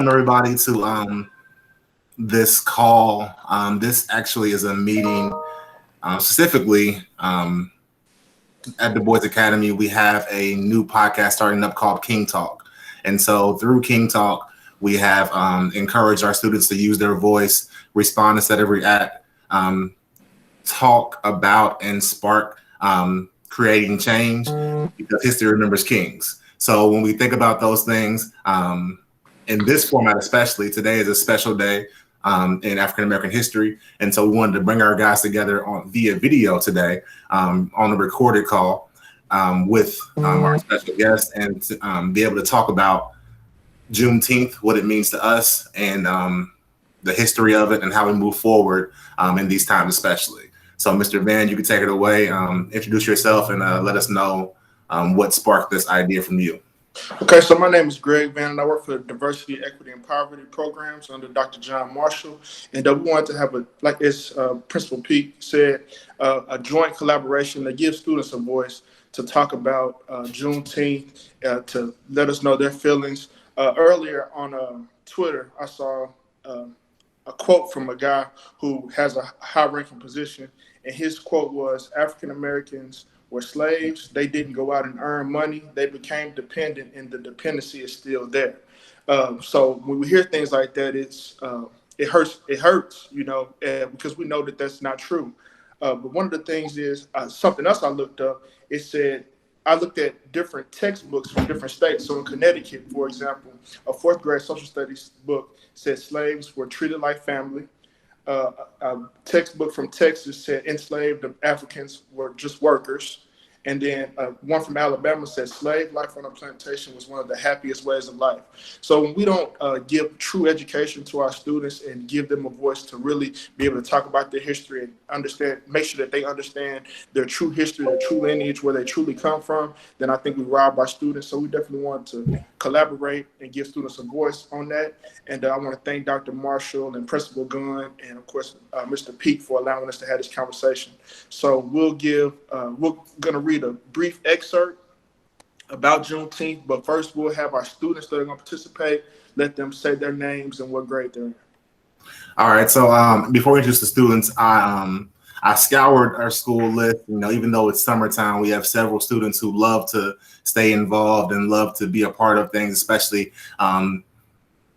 everybody to this call. This actually is a meeting specifically at DuBois Academy. We have a new podcast starting up called King Talk. And so through King Talk, we have encouraged our students to use their voice, respond instead of react, talk about and spark creating change because history remembers kings. So when we think about those things, in this format, especially today is a special day in African American history, and so we wanted to bring our guys together on via video today on a recorded call with our special guest and to, be able to talk about Juneteenth, what it means to us, and the history of it, and how we move forward in these times, especially. So, Mr. Vann, you can take it away. Introduce yourself and let us know what sparked this idea from you. Okay, so my name is Greg Vann, and I work for the Diversity, Equity, and Poverty programs under Dr. John Marshall. And we wanted to have like as Principal Pete said, a joint collaboration that gives students a voice to talk about Juneteenth, to let us know their feelings. Earlier on Twitter, I saw a quote from a guy who has a high-ranking position, and his quote was, "African Americans were slaves. They didn't go out and earn money. They became dependent, and the dependency is still there." So when we hear things like that, it hurts. It hurts, because we know that that's not true. But one of the things is something else I looked up. It said I looked at different textbooks from different states. So in Connecticut, for example, a fourth grade social studies book said slaves were treated like family. A textbook from Texas said enslaved Africans were just workers. And then one from Alabama said slave life on a plantation was one of the happiest ways of life. So when we don't give true education to our students and give them a voice to really be able to talk about their history and understand, make sure that they understand their true history, their true lineage, where they truly come from, then I think we rob our students. So we definitely want to collaborate and give students a voice on that. And I want to thank Dr. Marshall and Principal Gunn and, of course, Mr. Peak for allowing us to have this conversation. So we're going to read a brief excerpt about Juneteenth, but first we'll have our students that are going to participate, let them say their names and what grade they're in. All right, so before we introduce the students, I scoured our school list. Even though it's summertime, we have several students who love to stay involved and love to be a part of things, especially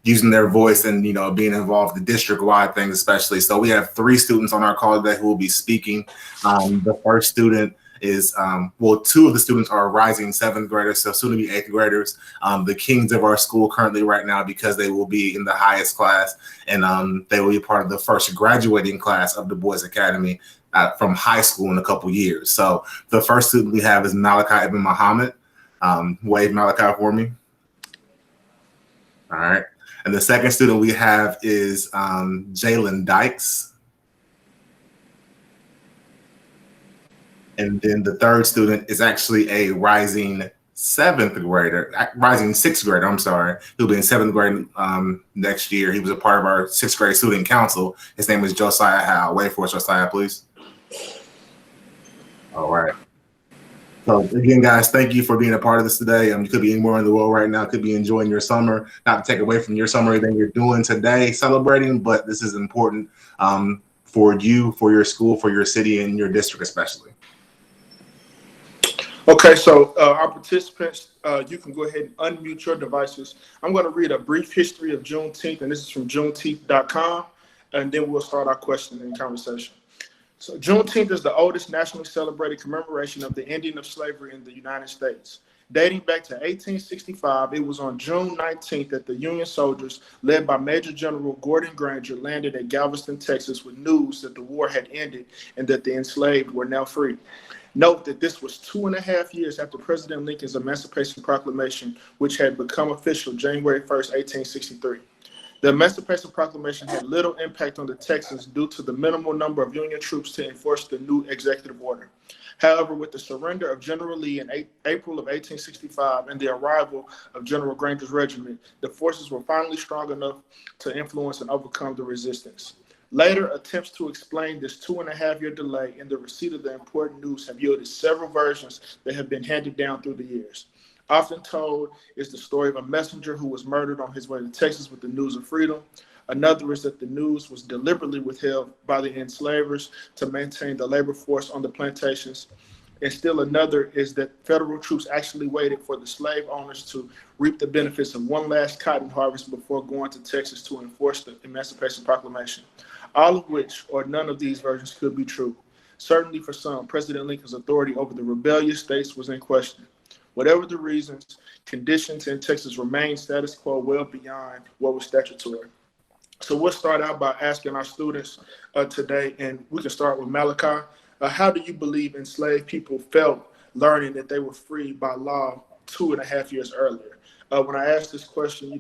using their voice and being involved in district-wide things, especially. So we have 3 students on our call today who will be speaking. The first student is 2 of the students are rising 7th graders, so soon to be 8th graders, the kings of our school currently right now, because they will be in the highest class, and they will be part of the first graduating class of DuBois Academy from high school in a couple years. So the first student we have is Malachi Ibn Muhammad. Wave Malachi for me. All right. And the second student we have is Jalen Dykes. And then the third student is actually a rising 6th grader, I'm sorry. He'll be in 7th grade next year. He was a part of our 6th grade student council. His name is Josiah Howe. Wait for us, Josiah, please. All right. So again, guys, thank you for being a part of this today. You could be anywhere in the world right now, could be enjoying your summer, not to take away from your summer, everything you're doing today, celebrating, but this is important for you, for your school, for your city, and your district especially. Okay, so our participants, you can go ahead and unmute your devices. I'm going to read a brief history of Juneteenth, and this is from Juneteenth.com, and then we'll start our question and conversation. So Juneteenth is the oldest nationally celebrated commemoration of the ending of slavery in the United States. Dating back to 1865, it was on June 19th that the Union soldiers, led by Major General Gordon Granger, landed at Galveston, Texas, with news that the war had ended and that the enslaved were now free. Note that this was 2.5 years after President Lincoln's Emancipation Proclamation, which had become official January 1st, 1863. The Emancipation Proclamation had little impact on the Texans due to the minimal number of Union troops to enforce the new executive order. However, with the surrender of General Lee in April of 1865 and the arrival of General Granger's regiment, the forces were finally strong enough to influence and overcome the resistance. Later attempts to explain this 2.5-year delay in the receipt of the important news have yielded several versions that have been handed down through the years. Often told is the story of a messenger who was murdered on his way to Texas with the news of freedom. Another is that the news was deliberately withheld by the enslavers to maintain the labor force on the plantations. And still another is that federal troops actually waited for the slave owners to reap the benefits of one last cotton harvest before going to Texas to enforce the Emancipation Proclamation. All of which, or none of these versions, could be true. Certainly for some, President Lincoln's authority over the rebellious states was in question. Whatever the reasons, conditions in Texas remain status quo well beyond what was statutory. So we'll start out by asking our students today, and we can start with Malachi. How do you believe enslaved people felt learning that they were free by law 2.5 years earlier? When I asked this question,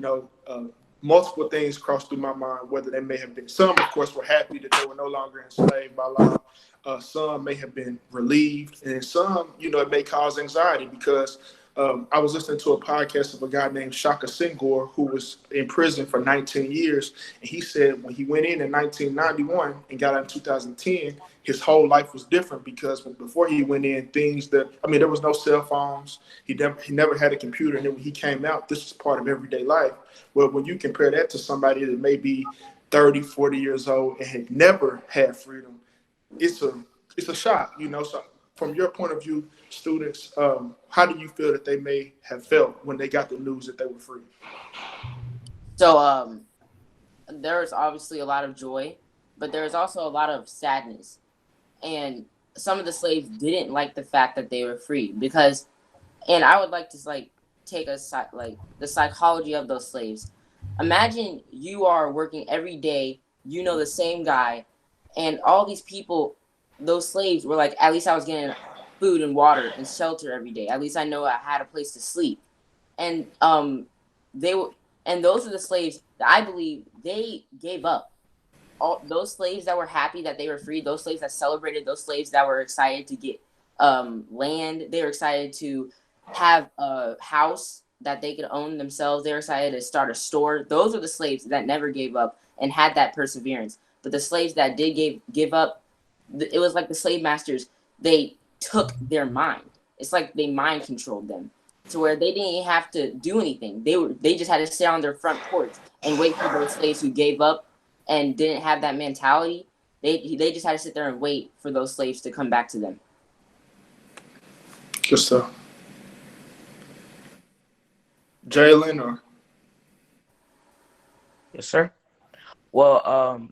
multiple things crossed through my mind, whether they may have been, some of course were happy that they were no longer enslaved by law. Some may have been relieved, and some, it may cause anxiety because I was listening to a podcast of a guy named Shaka Senghor who was in prison for 19 years. And he said when he went in 1991 and got out in 2010, his whole life was different because before he went in, there was no cell phones. He never had a computer. And then when he came out, this was part of everyday life. Well, when you compare that to somebody that may be 30, 40 years old and had never had freedom, it's a shock, So from your point of view, students, how do you feel that they may have felt when they got the news that they were free? So there's obviously a lot of joy, but there's also a lot of sadness. And some of the slaves didn't like the fact that they were free because, and I would like to take the psychology of those slaves. Imagine you are working every day, the same guy, and all these people, those slaves were like, at least I was getting food and water and shelter every day. At least I know I had a place to sleep. And those are the slaves that I believe they gave up. All those slaves that were happy that they were free, those slaves that celebrated, those slaves that were excited to get land, they were excited to have a house that they could own themselves. They were excited to start a store. Those are the slaves that never gave up and had that perseverance. But the slaves that did give up, it was like the slave masters, they took their mind. It's like they mind controlled them to where they didn't have to do anything. They just had to sit on their front porch and wait for those slaves who gave up and didn't have that mentality. They just had to sit there and wait for those slaves to come back to them. Good stuff. Jalen, or? Yes, sir. Well,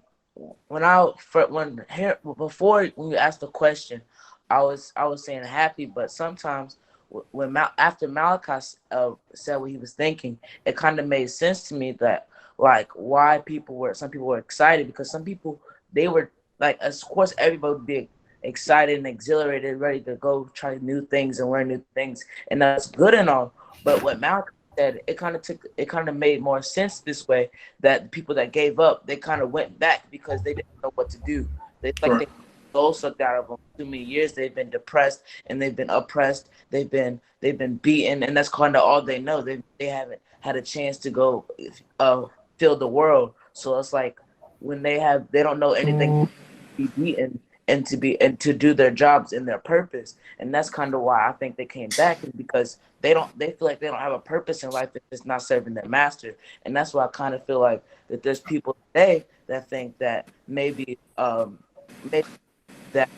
before you asked the question, I was saying happy, but sometimes after Malachi said what he was thinking, it kind of made sense to me that why some people were excited, because some people, they were like, of course everybody would be excited and exhilarated, ready to go try new things and learn new things, and that's good and all. But what Malachi said, it kind of made more sense this way, that the people that gave up, they kind of went back because they didn't know what to do. They soul sucked out of them. Too many years they've been depressed and they've been oppressed. They've been beaten, and that's kind of all they know. They haven't had a chance to go feel the world. So it's like when they don't know anything, to be beaten and to do their jobs and their purpose. And that's kind of why I think they came back, is because they feel like they don't have a purpose in life if it's not serving their master. And that's why I kind of feel like that there's people today that think that maybe that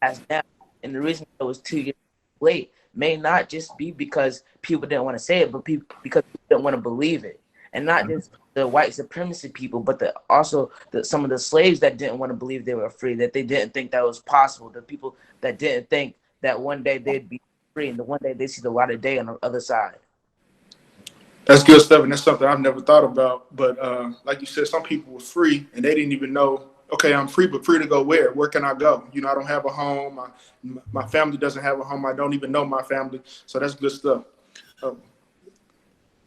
has now, and the reason it was 2 years late may not just be because people didn't want to say it, but because people didn't want to believe it. And not just the white supremacy people, but also some of the slaves that didn't want to believe they were free, that they didn't think that was possible, the people that didn't think that one day they'd be free and the one day they'd see the light of day on the other side. That's good stuff, and that's something I've never thought about. But like you said, some people were free and they didn't even know, okay, I'm free, but free to go where? Where can I go? I don't have a home. My family doesn't have a home. I don't even know my family. So that's good stuff.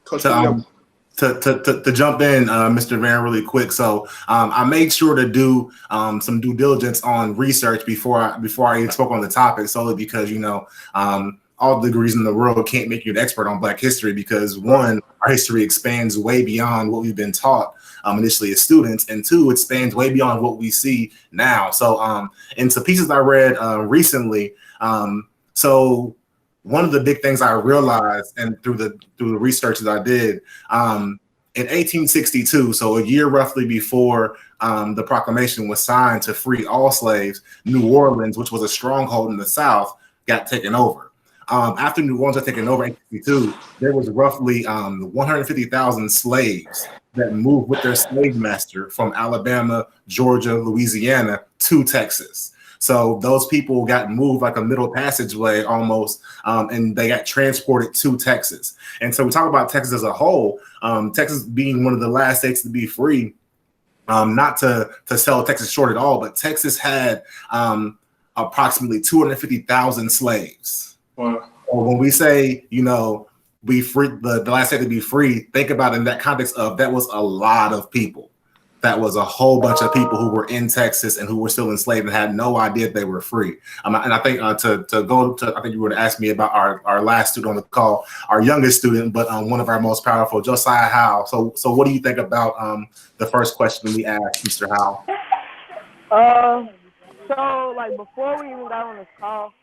Coach, to jump in, Mr. Vann, really quick. So I made sure to do some due diligence on research before I even spoke on the topic, solely because, all the degrees in the world can't make you an expert on Black history, because one, our history expands way beyond what we've been taught initially as students, and two, it spans way beyond what we see now. So in some pieces I read recently, so one of the big things I realized, and through the research that I did, in 1862, so a year roughly before the proclamation was signed to free all slaves, New Orleans, which was a stronghold in the South, got taken over. After New Orleans got taken over in 1862, there was roughly 150,000 slaves that moved with their slave master from Alabama, Georgia, Louisiana to Texas. So those people got moved like a middle passageway almost, and they got transported to Texas. And so we talk about Texas as a whole, Texas being one of the last states to be free, not to sell Texas short at all, but Texas had approximately 250,000 slaves. Wow. Or when we say, be free, the last state to be free, think about it in that context of that was a lot of people. That was a whole bunch of people who were in Texas and who were still enslaved and had no idea they were free. And I think I think you were to ask me about our last student on the call, our youngest student, but one of our most powerful, Josiah Howe. So what do you think about the first question we asked, Mr. Howe? So like before we even got on this call,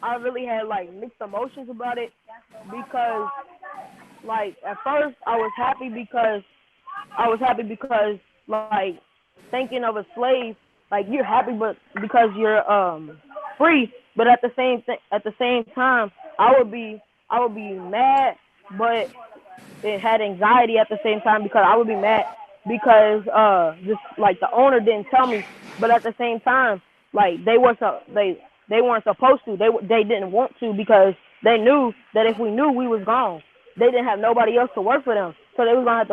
I really had like mixed emotions about it, because like at first I was happy because like thinking of a slave, like you're happy but because you're free, but at the same time I would be mad, but it had anxiety at the same time, because I would be mad because just like the owner didn't tell me, but at the same time like they weren't supposed to, they didn't want to, because they knew that if we knew, we was gone. They didn't have nobody else to work for them, so they was gonna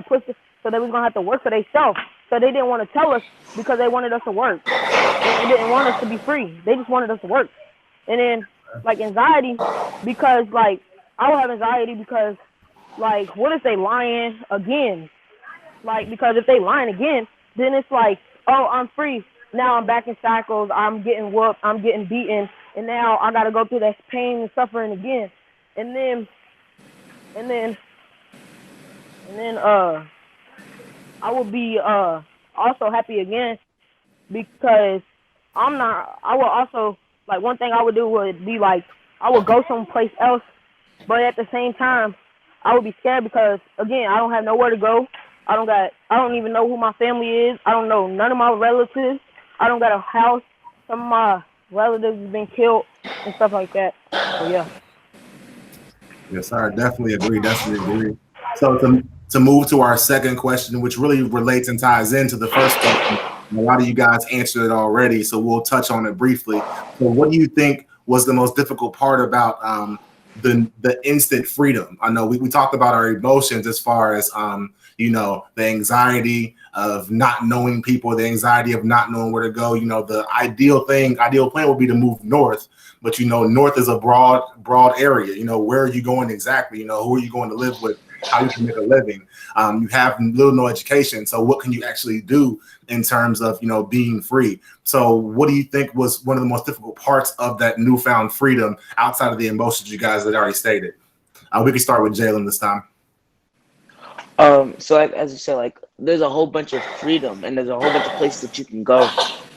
have to work for themselves. So they didn't want to tell us because they wanted us to work. They didn't want us to be free. They just wanted us to work. And then like anxiety, because like I would have anxiety because like what if they lying again? Like because if they lying again, then it's like, oh, I'm free. Now I'm back in shackles. I'm getting whooped. I'm getting beaten, and now I gotta go through that pain and suffering again. And then I will be also happy again, because I will also, like, one thing I would do would be like I would go someplace else, but at the same time I would be scared because again I don't have nowhere to go. I don't even know who my family is. I don't know none of my relatives. I don't got a house. Some of my relatives have been killed and stuff like that. So yeah. Yes, I definitely agree. So to move to our second question, which really relates and ties into the first question, a lot of you guys answered it already, so we'll touch on it briefly. So what do you think was the most difficult part about the instant freedom? I know we talked about our emotions as far as the anxiety of not knowing people, the anxiety of not knowing where to go. The ideal plan would be to move north, but north is a broad area. Where are you going exactly? Who are you going to live with? How you can make a living? You have little no education, so what can you actually do in terms of being free? So what do you think was one of the most difficult parts of that newfound freedom outside of the emotions you guys had already stated? We can start with Jalen this time. So like, as you said, like there's a whole bunch of freedom and there's a whole bunch of places that you can go,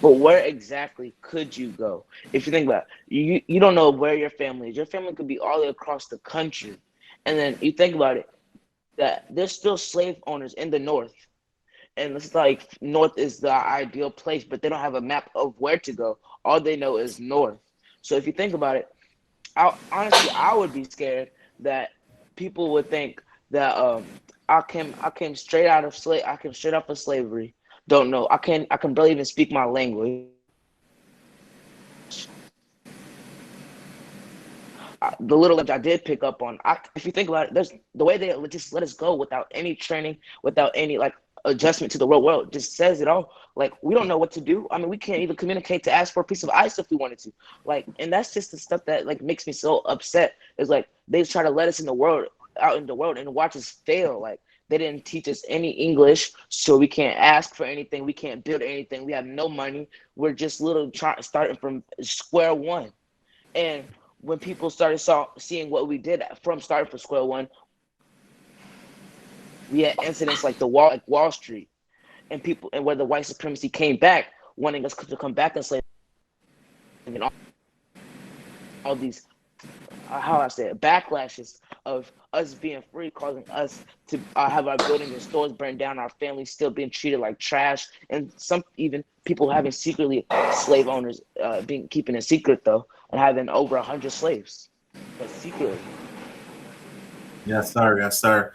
but where exactly could you go? If you think about it, you don't know where your family is. Your family could be all the way across the country, and then you think about it, that there's still slave owners in the north, and it's like north is the ideal place, but they don't have a map of where to go. All they know is north. So if you think about it, I would be scared that people would think that I came straight out of slavery. Don't know. I can barely even speak my language. The little I did pick up on, if you think about it, there's the way they just let us go without any training, without any like adjustment to the real world, just says it all. Like we don't know what to do. I mean, we can't even communicate to ask for a piece of ice if we wanted to. Like, and that's just the stuff that like makes me so upset. Is like they try to let us out in the world and watch us fail. Like they didn't teach us any English, so we can't ask for anything. We can't build anything. We have no money. We're just starting from square one. And when people started seeing what we did from starting from square one, we had incidents like Wall Street, and where the white supremacy came back, wanting us to come back and slave, and all these how I say it, backlashes of us being free, causing us to have our buildings and stores burned down, our families still being treated like trash, and some even people having secretly slave owners keeping it secret though, and having over 100 slaves, but secretly. Yes, sir. Yes, sir.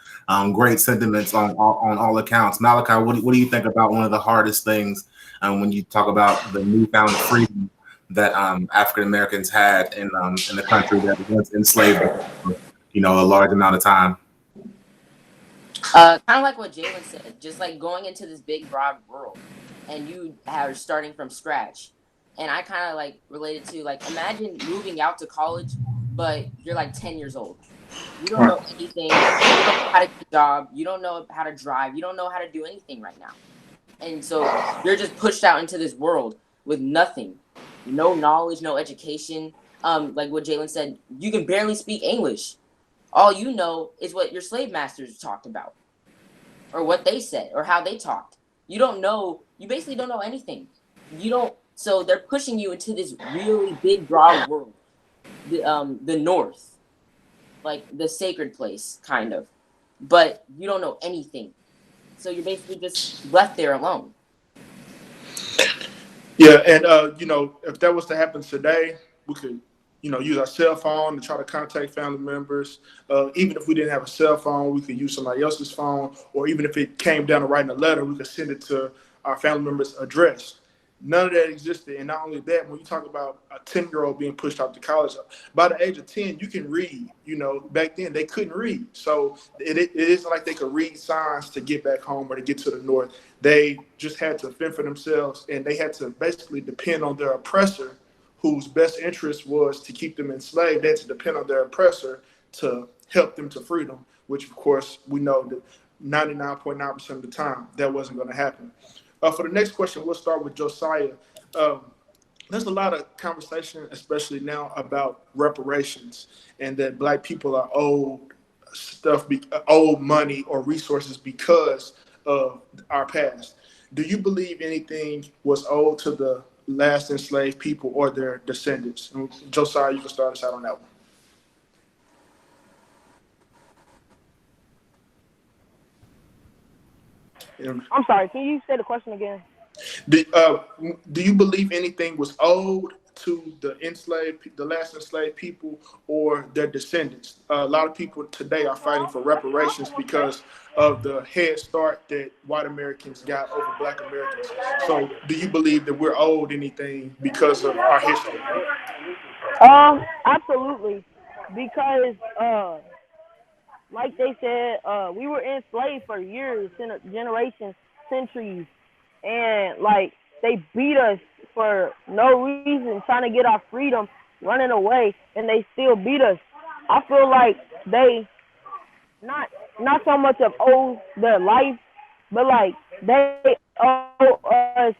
Great sentiments on all accounts. Malachi, what do you think about one of the hardest things when you talk about the newfound freedom that African Americans had in the country that was enslaved for, a large amount of time? Kind of like what Jalen said, just like going into this big broad world, and you are starting from scratch. And I kind of like related to like imagine moving out to college, but you're like 10 years old. You don't know anything. You don't know how to get a job. You don't know how to drive. You don't know how to do anything right now. And so you're just pushed out into this world with nothing, no knowledge, no education. Like what Jalen said, you can barely speak English. All you know is what your slave masters talked about, or what they said, or how they talked. You don't know. You basically don't know anything. You don't. So they're pushing you into this really big, broad world, the North, like the sacred place, kind of. But you don't know anything. So you're basically just left there alone. Yeah, and if that was to happen today, we could, use our cell phone to try to contact family members. Even if we didn't have a cell phone, we could use somebody else's phone, or even if it came down to writing a letter, we could send it to our family member's address. None of that existed, and not only that, when you talk about a 10-year-old being pushed out to college, by the age of 10, you can read. Back then they couldn't read, so it isn't like they could read signs to get back home or to get to the North. They just had to fend for themselves, and they had to basically depend on their oppressor, whose best interest was to keep them enslaved. They had to depend on their oppressor to help them to freedom, which, of course, we know that 99.9% of the time that wasn't going to happen. For the next question, we'll start with Josiah. There's a lot of conversation, especially now, about reparations and that Black people are owed owed money or resources because of our past. Do you believe anything was owed to the last enslaved people or their descendants? And Josiah, you can start us out on that one. I'm sorry. Can you say the question again? Do you believe anything was owed to the last enslaved people or their descendants? A lot of people today are fighting for reparations because of the head start that white Americans got over Black Americans. So, do you believe that we're owed anything because of our history? Absolutely, because like they said, we were enslaved for years, generations, centuries, and like they beat us for no reason, trying to get our freedom, running away, and they still beat us. I feel like they not so much of owe their life, but like they owe us.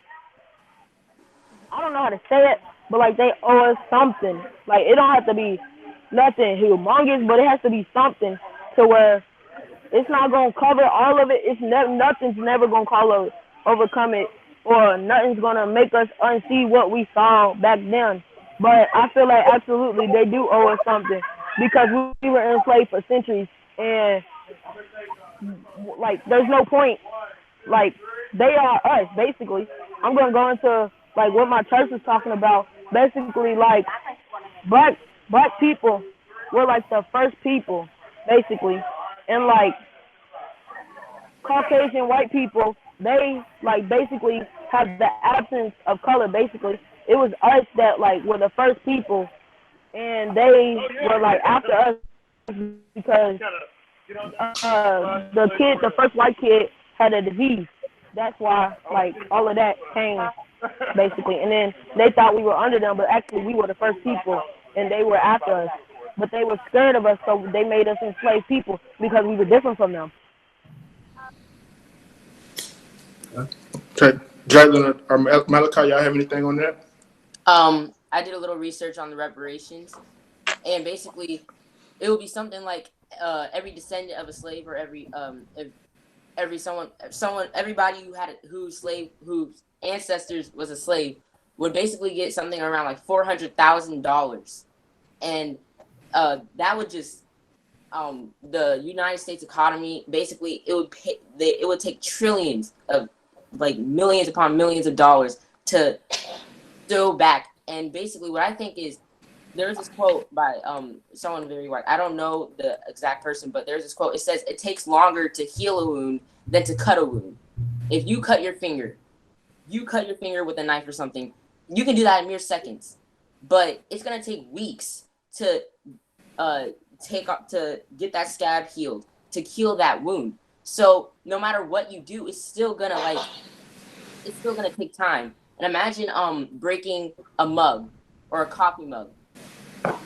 I don't know how to say it, but like they owe us something. Like it don't have to be nothing humongous, but it has to be something to where it's not gonna cover all of it. Nothing's never gonna overcome it, or nothing's gonna make us unsee what we saw back then. But I feel like absolutely they do owe us something because we were enslaved for centuries, and like there's no point. Like they are us basically. I'm gonna go into like what my church is talking about. Basically, like black people were like the first people, basically, and like Caucasian white people, they like basically have the absence of color. Basically, it was us that like were the first people, and they were like after us because the first white kid had a disease. That's why like all of that came basically, and then they thought we were under them, but actually we were the first people, and they were after us. But they were scared of us, so they made us enslaved people because we were different from them. Okay, Jalen or Malachi, y'all have anything on that? I did a little research on the reparations, and basically, it would be something like every descendant of a slave, or everybody whose ancestors was a slave would basically get something around like $400,000, and that would just the United States economy, basically it would take trillions of, like, millions upon millions of dollars to go back. And basically what I think is, there's this quote by someone very white. I don't know the exact person, but there's this quote. It says, it takes longer to heal a wound than to cut a wound. If you cut your finger with a knife or something, you can do that in mere seconds. But it's gonna take weeks to get that scab healed, to heal that wound. So no matter what you do, it's still gonna take time. And imagine breaking a mug or a coffee mug.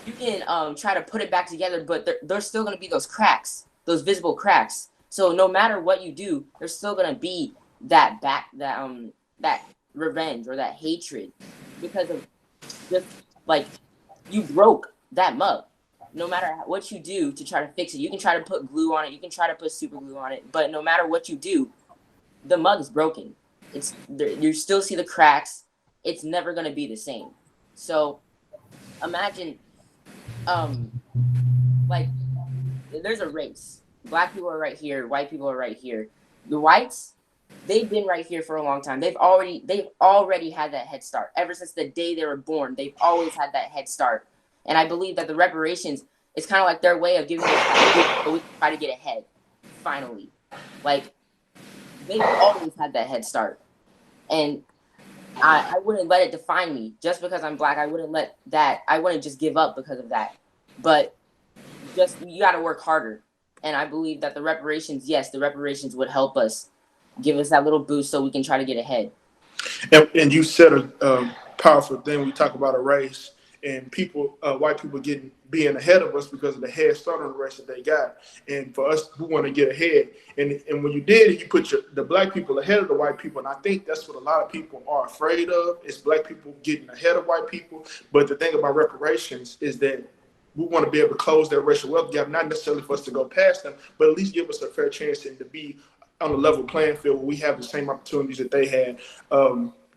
You can try to put it back together, but there's still gonna be those cracks, those visible cracks. So no matter what you do, there's still gonna be that revenge or that hatred, because of just, like, you broke that mug. No matter what you do to try to fix it, you can try to put glue on it, you can try to put super glue on it, but no matter what you do, the mug is broken. It's there, you still see the cracks. It's never gonna be the same. So imagine, like, there's a race. Black people are right here, white people are right here. The whites, they've been right here for a long time. They've already had that head start. Ever since the day they were born, they've always had that head start. And I believe that the reparations is kind of like their way of giving us, so we can try to get ahead, finally. Like, they've always had that head start. And I wouldn't let it define me. Just because I'm Black, I wouldn't just give up because of that. But just, you got to work harder. And I believe that the reparations would help us, give us that little boost so we can try to get ahead. And you said a powerful thing. We talk about a race, and people, white people being ahead of us because of the head start on the race that they got. And for us who want to get ahead, and when you did it, you put the Black people ahead of the white people. And I think that's what a lot of people are afraid of, is Black people getting ahead of white people. But the thing about reparations is that we want to be able to close that racial wealth gap, not necessarily for us to go past them, but at least give us a fair chance and to be on a level playing field where we have the same opportunities that they had.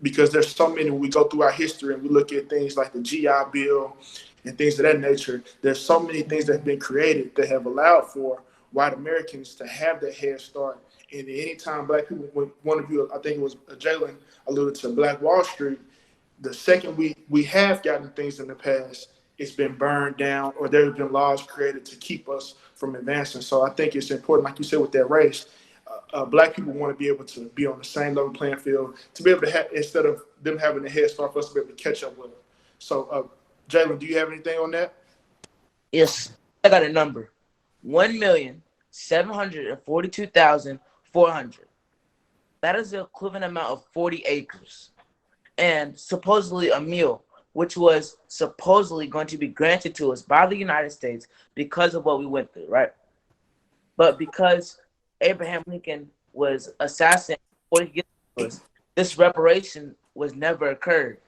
Because there's so many, when we go through our history and we look at things like the GI Bill and things of that nature, there's so many things that have been created that have allowed for white Americans to have that head start. And anytime Black people, when one of you, I think it was Jalen, alluded to Black Wall Street, the second we have gotten things in the past, it's been burned down, or there have been laws created to keep us from advancing. So I think it's important, like you said, with that race, Black people want to be able to be on the same level playing field, to be able to have, instead of them having a head start, for us to be able to catch up with them. So, Jalen, do you have anything on that? Yes, I got a number: 1,742,400. That is the equivalent amount of 40 acres, and supposedly a meal, which was supposedly going to be granted to us by the United States because of what we went through, right? But because Abraham Lincoln was assassinated before he gets to us, this reparation was never occurred.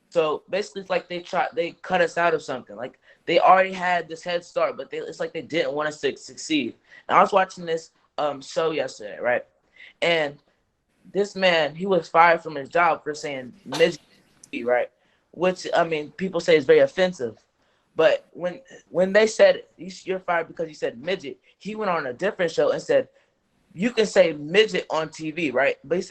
So basically, it's like they cut us out of something. Like, they already had this head start, but it's like they didn't want us to succeed. And I was watching this show yesterday, right? And this man, he was fired from his job for saying midget, right? Which, I mean, people say is very offensive. But when they said you're fired because you said midget, he went on a different show and said, you can say midget on TV, right? But he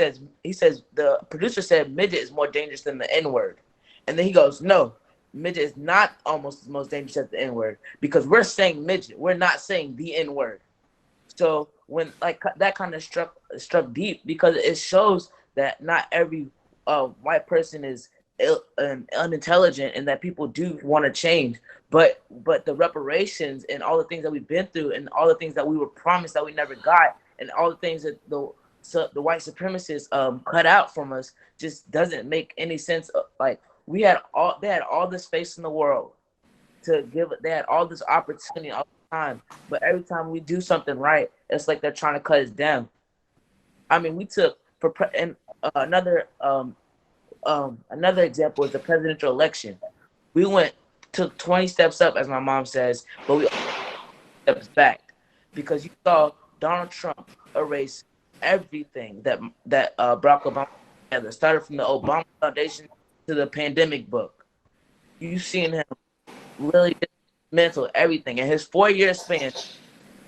says the producer said midget is more dangerous than the N-word. And then he goes, no, midget is not almost the most dangerous as the N-word, because we're saying midget. We're not saying the N-word. So when, like, that kind of struck deep, because it shows that not every white person is unintelligent, and that people do want to change. But the reparations and all the things that we've been through, and all the things that we were promised that we never got, and all the things that the white supremacists cut out from us, just doesn't make any sense. Like, they had all this space in the world to give. They had all this opportunity all the time, but every time we do something right, it's like they're trying to cut us down. I mean, we took another example is the presidential election. We took 20 steps up, as my mom says, but we steps back, because you saw Donald Trump erase everything that Barack Obama had. It started from the Obama Foundation to the pandemic book. You've seen him really mental, everything. In his 4-year span,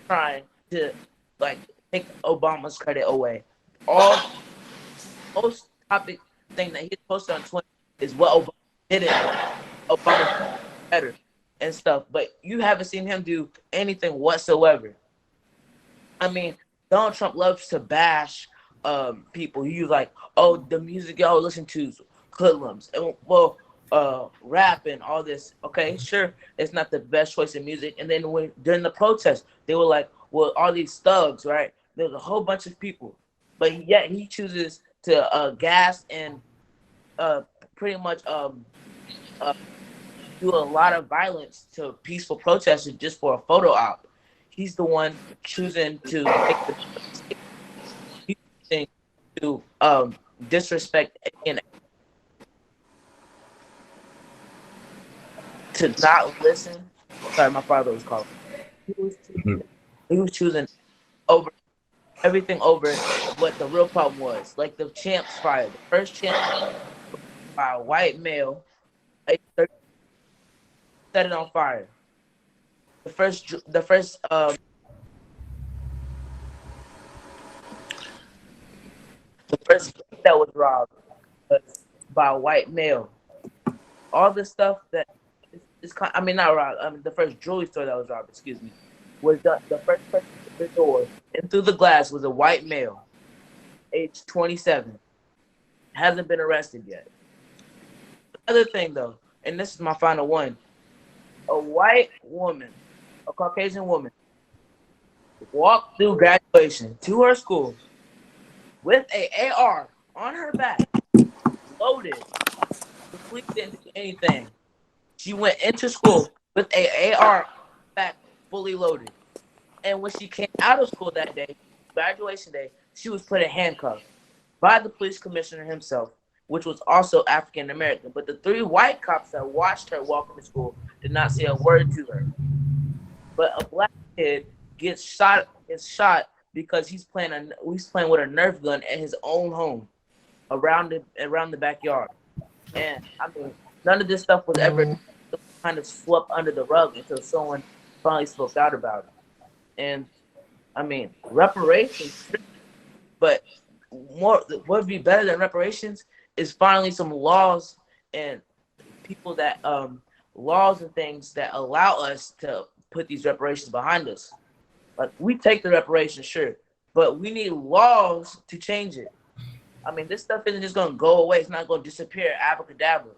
trying to like take Obama's credit away. All most topic thing that he posted on Twitter is what Obama didn't do. Obama better and stuff, but you haven't seen him do anything whatsoever. I mean, Donald Trump loves to bash people. He's like, oh, the music y'all listen to is hoodlums, and well, rap and all this. Okay, sure, it's not the best choice in music. And then when during the protest, they were like, well, all these thugs, right? There's a whole bunch of people, but yet he chooses to gas and pretty much do a lot of violence to peaceful protesters just for a photo op. He's the one choosing to take the thing to disrespect and to not listen. Sorry, my father was calling. He was choosing over everything over what the real problem was. Like the Champs fire, the first champ by a white male, set it on fire. The first that was robbed was by a white male. All the stuff that is I mean not robbed. I mean the first jewelry store that was robbed. Excuse me, was the first person through the door and through the glass was a white male, age 27. Hasn't been arrested yet. The other thing though, and this is my final one. A white woman, a Caucasian woman, walked through graduation to her school with a AR on her back, loaded. The police didn't do anything. She went into school with a AR back, fully loaded. And when she came out of school that day, graduation day, she was put in handcuffs by the police commissioner himself, which was also African American. But the 3 white cops that watched her walk into school did not say a word to her. But a black kid gets shot because he's playing with a Nerf gun at his own home around the backyard. And I mean, none of this stuff was ever kind of swept under the rug until someone finally spoke out about it. And I mean, reparations, but more what would be better than reparations is finally some laws and people that laws and things that allow us to put these reparations behind us. Like we take the reparations, sure, but we need laws to change it. I mean, this stuff isn't just gonna go away. It's not gonna disappear, abracadabra.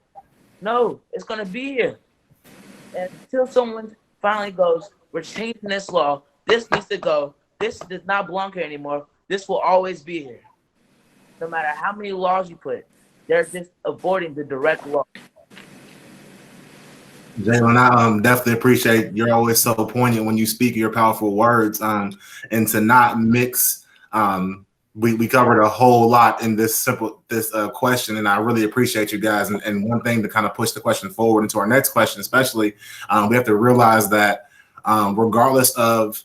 No, it's gonna be here. And until someone finally goes, we're changing this law. This needs to go. This does not belong here anymore. This will always be here. No matter how many laws you put, they're just avoiding the direct law. Jalen, I definitely appreciate you're always so poignant when you speak your powerful words, and to not mix. We covered a whole lot in this question, and I really appreciate you guys. And one thing to kind of push the question forward into our next question, especially, we have to realize that regardless of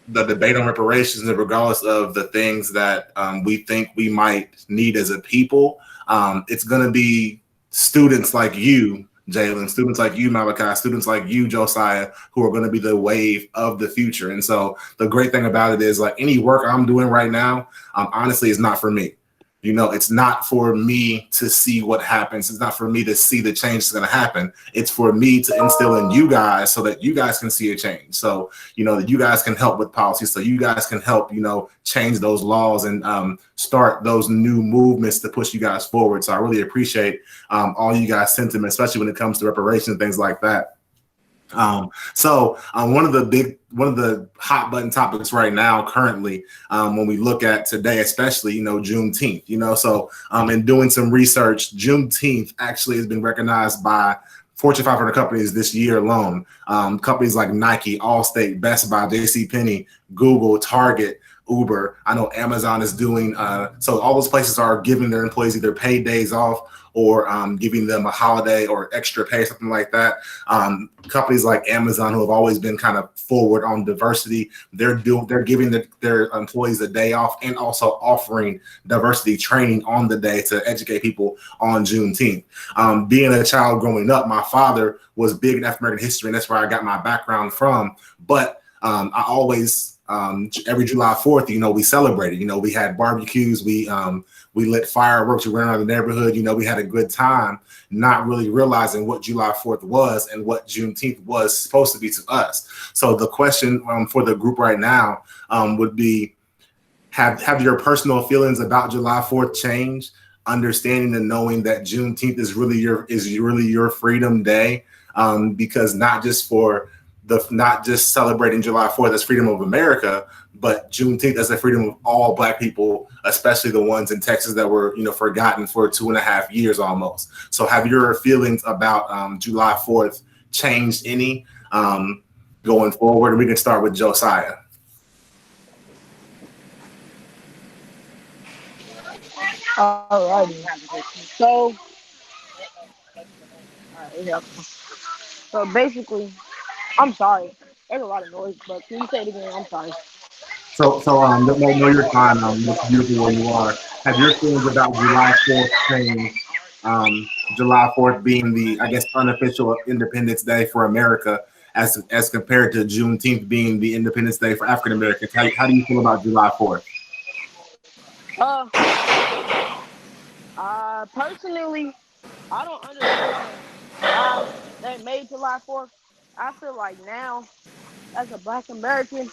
the debate on reparations, and regardless of the things that we think we might need as a people, it's going to be students like you, Jalen, students like you, Malachi, students like you, Josiah, who are going to be the wave of the future. And so the great thing about it is, like, any work I'm doing right now, honestly, is not for me. You know, it's not for me to see what happens. It's not for me to see the change that's going to happen. It's for me to instill in you guys so that you guys can see a change. So, you know, that you guys can help with policy. So you guys can help, you know, change those laws and start those new movements to push you guys forward. So I really appreciate all you guys' sentiment, especially when it comes to reparations and things like that. One of the hot button topics right now currently, when we look at today, especially, you know, Juneteenth, you know, so in doing some research, Juneteenth actually has been recognized by Fortune 500 companies this year alone. Companies like Nike, Allstate, Best Buy, JCPS, Google, Target, Uber. I know Amazon is doing, so all those places are giving their employees either paid days off or giving them a holiday or extra pay, something like that. Companies like Amazon, who have always been kind of forward on diversity, they're giving their employees a day off and also offering diversity training on the day to educate people on Juneteenth. Being a child growing up, my father was big in African American history, and that's where I got my background from. But I always, every July 4th, we celebrated. We had barbecues, we lit fireworks, we ran around the neighborhood, we had a good time, not really realizing what July 4th was and what Juneteenth was supposed to be to us. So the question for the group right now would be, have your personal feelings about July 4th changed? Understanding and knowing that Juneteenth is really your freedom day, because not just celebrating July 4th as freedom of America, but Juneteenth as the freedom of all Black people, especially the ones in Texas that were, forgotten for 2.5 years almost. So have your feelings about July 4th changed any going forward? We can start with Josiah. Alrighty. So basically, I'm sorry. There's a lot of noise, but can you say it again? I'm sorry. So no, you're fine. It's beautiful where you are. Have your feelings about July 4th changed? July 4th being the, I guess, unofficial Independence Day for America, as compared to Juneteenth being the Independence Day for African Americans. How do you feel about July 4th? Personally, I don't understand why they made July 4th. I feel like now, as a Black American,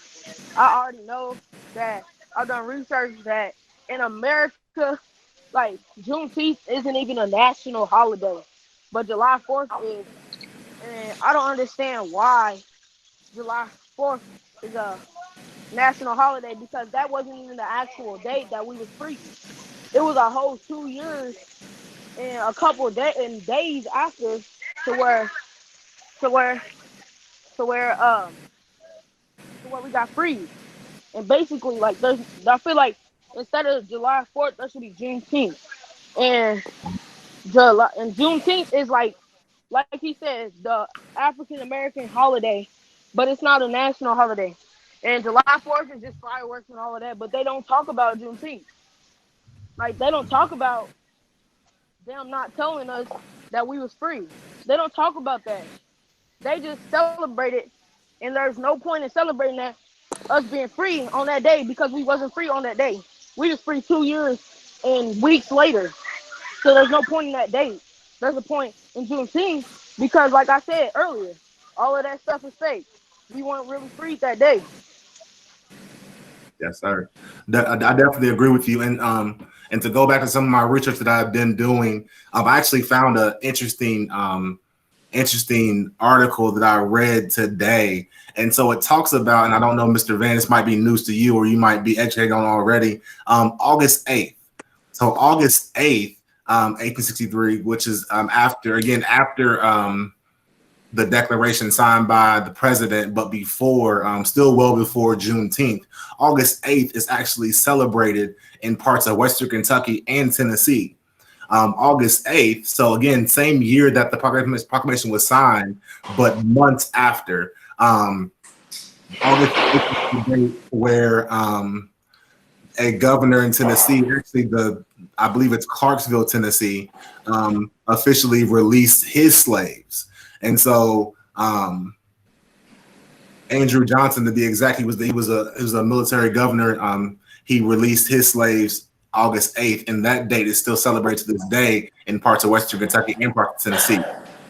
I already know that I've done research that in America, like, Juneteenth isn't even a national holiday, but July 4th is. And I don't understand why July 4th is a national holiday, because that wasn't even the actual date that we was free. It was a whole 2 years and a couple of days after to where we got free. And basically, like, I feel like instead of July 4th, that should be Juneteenth. And Juneteenth is like he said, the African American holiday, but it's not a national holiday. And July 4th is just fireworks and all of that, but they don't talk about Juneteenth. Like, they don't talk about them not telling us that we was free. They don't talk about that. They just celebrate it, and there's no point in celebrating that, us being free on that day, because we wasn't free on that day. We was free 2 years and weeks later. So there's no point in that date. There's a point in Juneteenth, because, like I said earlier, all of that stuff is fake. We weren't really free that day. Yes, sir. I definitely agree with you. And to go back to some of my research that I've been doing, I actually found an interesting article that I read today. And so it talks about, and I don't know, Mr. Vann, this might be news to you, or you might be educated on already, August 8th. So August 8th, 1863, which is after the declaration signed by the president, but before, still well before Juneteenth. August 8th is actually celebrated in parts of Western Kentucky and Tennessee. August 8th, so again, same year that the proclamation was signed, but months after. August 8th is the date where a governor in Tennessee, actually I believe it's Clarksville, Tennessee, officially released his slaves. And so Andrew Johnson, to be exact, he was a military governor. He released his slaves August 8th, and that date is still celebrated to this day in parts of Western Kentucky and parts of Tennessee.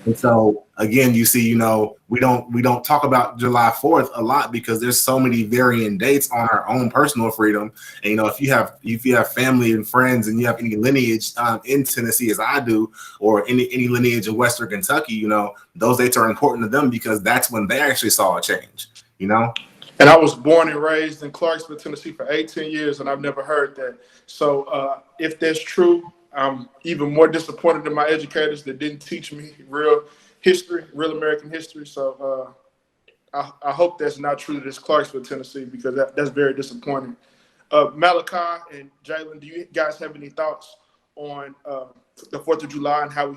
And so again, you see, we don't talk about July 4th a lot, because there's so many varying dates on our own personal freedom. And if you have family and friends, and you have any lineage in Tennessee, as I do, or any lineage in Western Kentucky, those dates are important to them, because that's when they actually saw a change. And I was born and raised in Clarksville, Tennessee for 18 years, and I've never heard that. So if that's true, I'm even more disappointed in my educators that didn't teach me real American history. So I hope that's not true to this Clarksville, Tennessee, because that's very disappointing. Malachi and Jalen, do you guys have any thoughts on the 4th of July and how you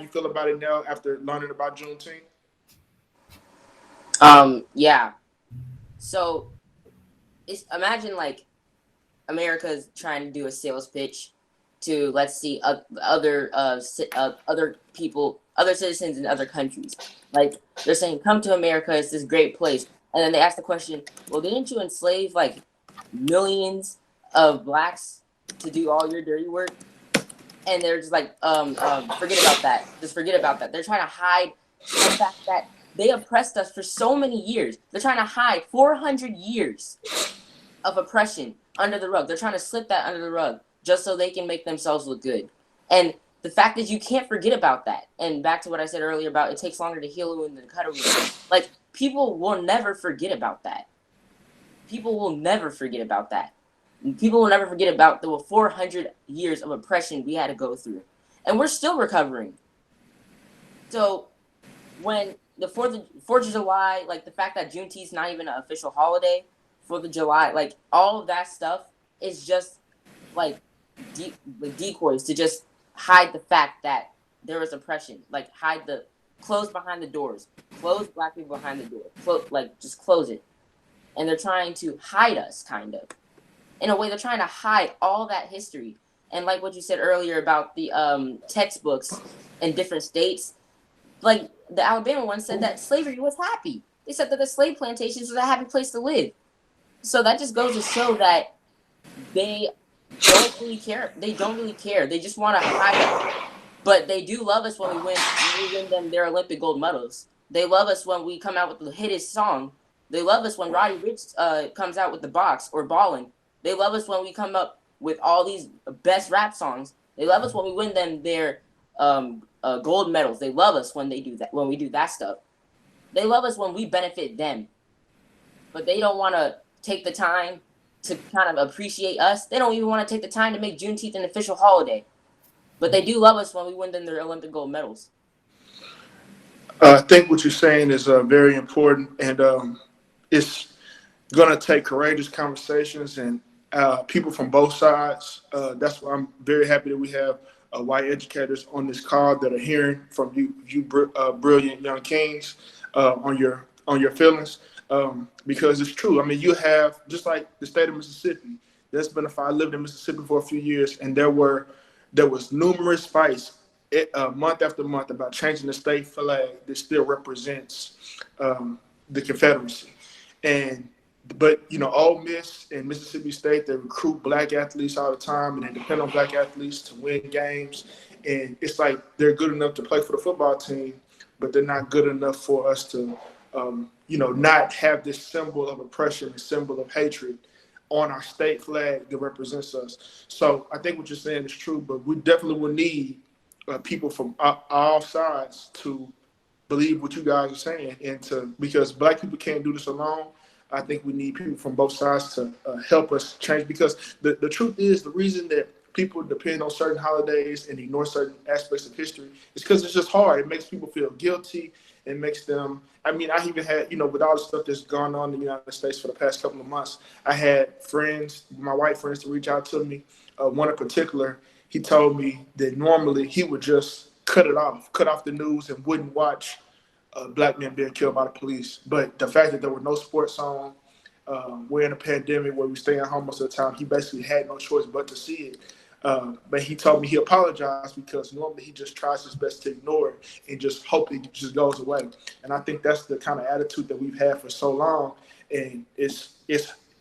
feel about it now after learning about Juneteenth? Yeah. So imagine like America's trying to do a sales pitch to, let's see, other people, other citizens in other countries. Like, they're saying, come to America, it's this great place. And then they ask the question, well, didn't you enslave like millions of blacks to do all your dirty work? And they're just like, forget about that. Just forget about that. They're trying to hide the fact that they oppressed us for so many years. They're trying to hide 400 years of oppression under the rug. They're trying to slip that under the rug just so they can make themselves look good. And the fact is, you can't forget about that. And back to what I said earlier about it takes longer to heal a wound than cut a wound. Like, people will never forget about that. People will never forget about that. People will never forget about the 400 years of oppression we had to go through. And we're still recovering. So when the 4th of July, like the fact that Juneteenth's not even an official holiday, 4th of July, like all of that stuff is just like decoys to just hide the fact that there is oppression. Like, close behind the doors, close black people behind the door, just close it. And they're trying to hide us, kind of. In a way, they're trying to hide all that history. And like what you said earlier about the textbooks in different states, like the Alabama one said that slavery was happy. They said that the slave plantations was a happy place to live. So that just goes to show that they don't really care. They don't really care. They just want to hide us. But they do love us when we win them their Olympic gold medals. They love us when we come out with the hittest song. They love us when Roddy Ricch comes out with the box or Ballin'. They love us when we come up with all these best rap songs. They love us when we win them their gold medals. They love us when they do that, when we do that stuff. They love us when we benefit them. But they don't want to take the time to kind of appreciate us. They don't even want to take the time to make Juneteenth an official holiday. But they do love us when we win them their Olympic gold medals. I think what you're saying is very important, and it's going to take courageous conversations and people from both sides. That's why I'm very happy that we have white educators on this call that are hearing from you brilliant young kings on your feelings, because it's true. I mean, you have, just like the state of Mississippi, I lived in Mississippi for a few years, and there was numerous fights month after month about changing the state flag that still represents the Confederacy. But Ole Miss and Mississippi State, they recruit black athletes all the time, and they depend on black athletes to win games. And it's like they're good enough to play for the football team, but they're not good enough for us to, not have this symbol of oppression, a symbol of hatred on our state flag that represents us. So I think what you're saying is true, but we definitely will need people from all sides to believe what you guys are saying, and because black people can't do this alone. I think we need people from both sides to help us change, because the truth is, the reason that people depend on certain holidays and ignore certain aspects of history is because it's just hard. It makes people feel guilty. It makes them, I even had, with all the stuff that's gone on in the United States for the past couple of months, I had friends, my white friends, to reach out to me. One in particular, he told me that normally he would just cut off the news and wouldn't watch black men being killed by the police. But the fact that there were no sports on, we're in a pandemic where we stay at home most of the time, he basically had no choice but to see it. But he told me he apologized because normally he just tries his best to ignore it and just hope it just goes away. And I think that's the kind of attitude that we've had for so long, and it's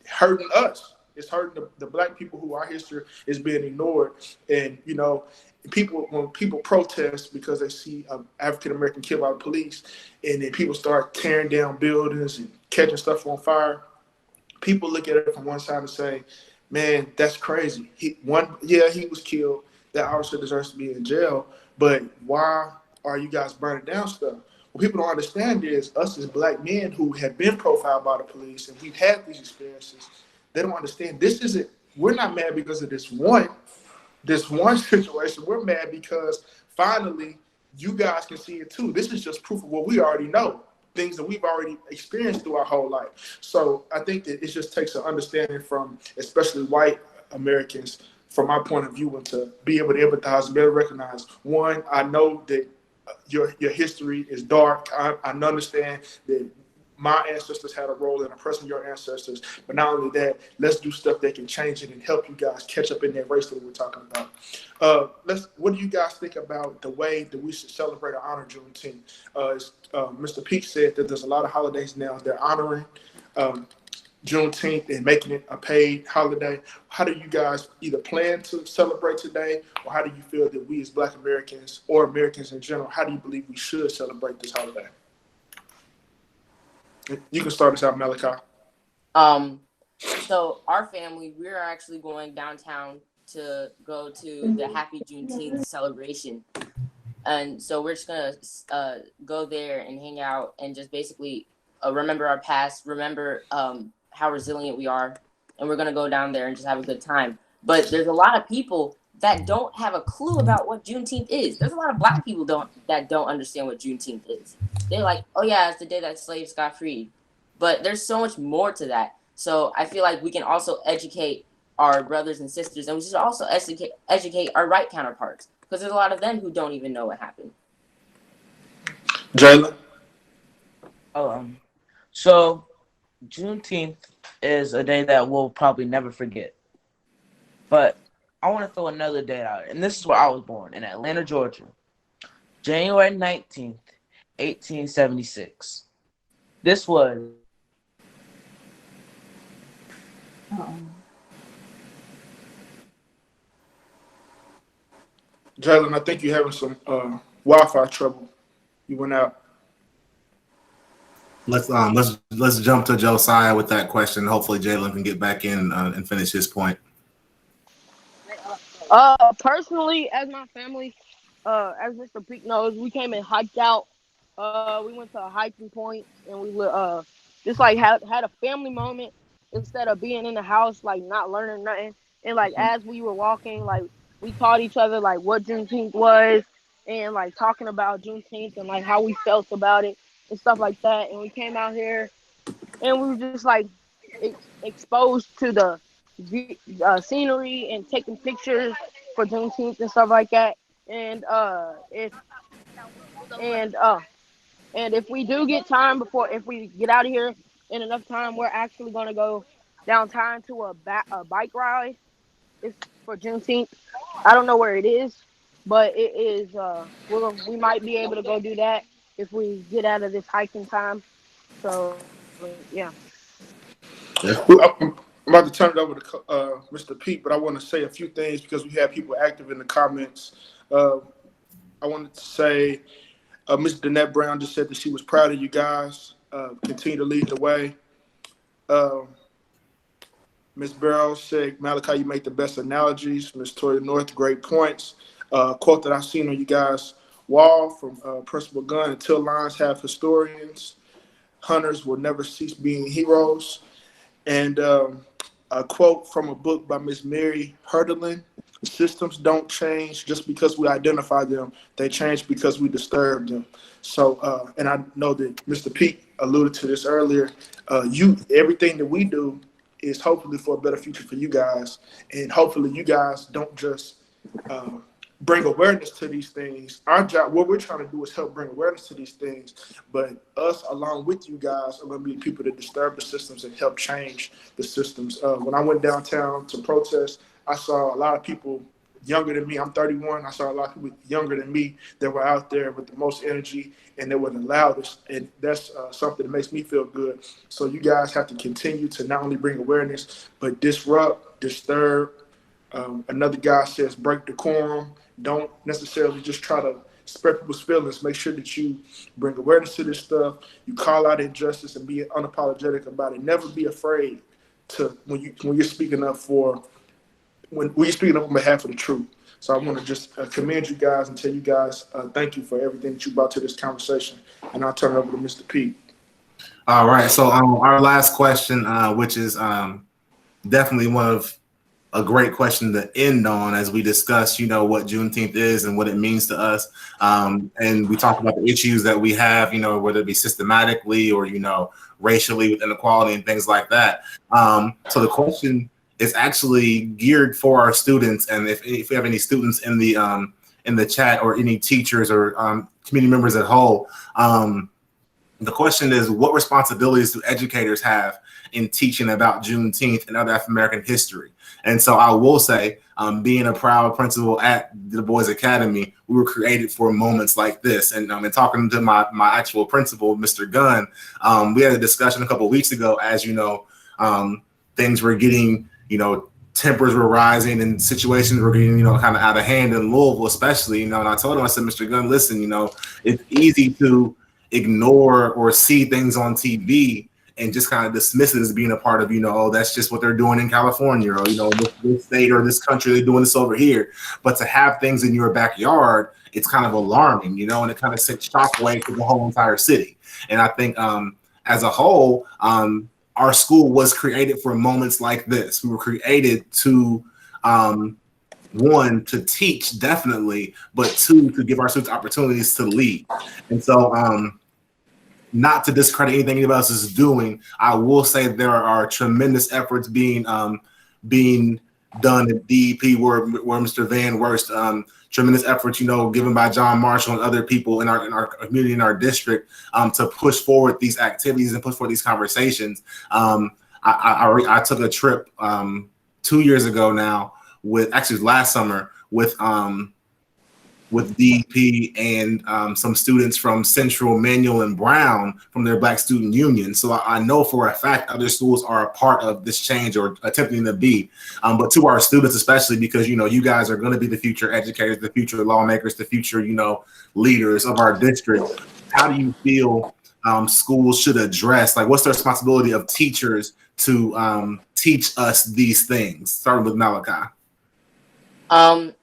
hurting us. It's hurting the black people who our history is being ignored. And when people protest because they see an African American killed by the police, and then people start tearing down buildings and catching stuff on fire, people look at it from one side and say, man, that's crazy. He was killed. That officer deserves to be in jail. But why are you guys burning down stuff? What people don't understand is us as black men who have been profiled by the police and we've had these experiences, they don't understand we're not mad because of this one situation. We're mad because finally you guys can see it too. This is just proof of what we already know. things that we've already experienced through our whole life. So I think that it just takes an understanding from especially white Americans, from my point of view, and to be able to empathize and be able to recognize, one, I know that your history is dark. I understand that my ancestors had a role in oppressing your ancestors, but not only that, let's do stuff that can change it and help you guys catch up in that race that we're talking about. What do you guys think about the way that we should celebrate or honor Juneteenth? Mr. Peake said that there's a lot of holidays now they're honoring Juneteenth and making it a paid holiday. How do you guys either plan to celebrate today, or how do you feel that we as Black Americans or Americans in general, how do you believe we should celebrate this holiday? You can start us out, Malachi. So our family, we're actually going downtown to go to the Happy Juneteenth celebration. And so we're just gonna go there and hang out and just basically remember our past, remember how resilient we are, and we're gonna go down there and just have a good time. But there's a lot of people that don't have a clue about what Juneteenth is. There's a lot of Black people that don't understand what Juneteenth is. They're like, oh yeah, it's the day that slaves got freed. But there's so much more to that. So I feel like we can also educate our brothers and sisters, and we should also educate our white counterparts, because there's a lot of them who don't even know what happened. Jalen? So Juneteenth is a day that we'll probably never forget. But I want to throw another date out, and this is where I was born, in Atlanta, Georgia, January 19th, 1876. This was... Jalen, I think you're having some Wi-Fi trouble. You went out. Let's jump to Josiah with that question. Hopefully Jalen can get back in and finish his point. Personally, as my family, as Mr. Peake knows, we came and hiked out. We went to a hiking point, and we just like had a family moment instead of being in the house, like not learning nothing. And like as we were walking, like we taught each other like what Juneteenth was, and like talking about Juneteenth and like how we felt about it and stuff like that. And we came out here, and we were just like exposed to the scenery and taking pictures for Juneteenth and stuff like that. And if we do get time if we get out of here in enough time, we're actually going to go downtown to a bike ride. It's for Juneteenth. I don't know where it is, but it is. We might be able to go do that if we get out of this hiking time. So, yeah. I'm about to turn it over to Mr. Peake, but I want to say a few things because we have people active in the comments. I wanted to say Ms. Danette Brown just said that she was proud of you guys. Continue to lead the way. Ms. Barrow said, Malachi, you make the best analogies. Ms. Toya North, great points. Quote that I've seen on you guys' wall from Principal Gunn: until lions have historians, hunters will never cease being heroes. And a quote from a book by Ms. Mary Herdelin: systems don't change just because we identify them. They change because we disturb them. So, and I know that Mr. Peake alluded to this earlier. Everything that we do is hopefully for a better future for you guys. And hopefully you guys don't just bring awareness to these things. Our job, what we're trying to do is help bring awareness to these things. But us, along with you guys, are going to be the people that disturb the systems and help change the systems. When I went downtown to protest, I saw a lot of people younger than me. I'm 31. I saw a lot of people younger than me that were out there with the most energy and they were the loudest. And that's something that makes me feel good. So you guys have to continue to not only bring awareness, but disrupt, disturb. Another guy says break decorum. Don't necessarily just try to spread people's feelings. Make sure that you bring awareness to this stuff. You call out injustice and be unapologetic about it. Never be afraid to when you're speaking up when you're speaking up on behalf of the truth. So I want to just commend you guys and tell you guys thank you for everything that you brought to this conversation. And I'll turn it over to Mr. Peake. All right. So our last question, which is definitely one of a great question to end on as we discuss, what Juneteenth is and what it means to us. And we talk about the issues that we have, whether it be systematically or, racially with inequality and things like that. So the question is actually geared for our students. And if we have any students in the chat or any teachers or community members at whole, the question is, what responsibilities do educators have in teaching about Juneteenth and other African American history? And so I will say, being a proud principal at the DuBois Academy, we were created for moments like this. And talking to my actual principal, Mr. Gunn, we had a discussion a couple of weeks ago, as things were getting, tempers were rising and situations were getting, kind of out of hand in Louisville, especially, and I told him, I said, Mr. Gunn, listen, it's easy to ignore or see things on TV and just kind of dismiss it as being a part of, oh, that's just what they're doing in California, or, this state or this country, they're doing this over here. But to have things in your backyard, it's kind of alarming, and it kind of sends shockwave to the whole entire city. And I think as a whole, our school was created for moments like this. We were created to, one, to teach, definitely, but two, to give our students opportunities to lead. And so, not to discredit anything anybody else is doing, I will say there are tremendous efforts being done at DEP, where Mr. Van works. Tremendous efforts, given by John Marshall and other people in our community, in our district, to push forward these activities and push forward these conversations. I took a trip 2 years ago now, last summer, with DEP and some students from Central, Manual, and Brown from their Black Student Union. So I know for a fact other schools are a part of this change or attempting to be. But to our students, especially because, you guys are going to be the future educators, the future lawmakers, the future, leaders of our district. How do you feel schools should address, what's the responsibility of teachers to teach us these things? Starting with Malachi. I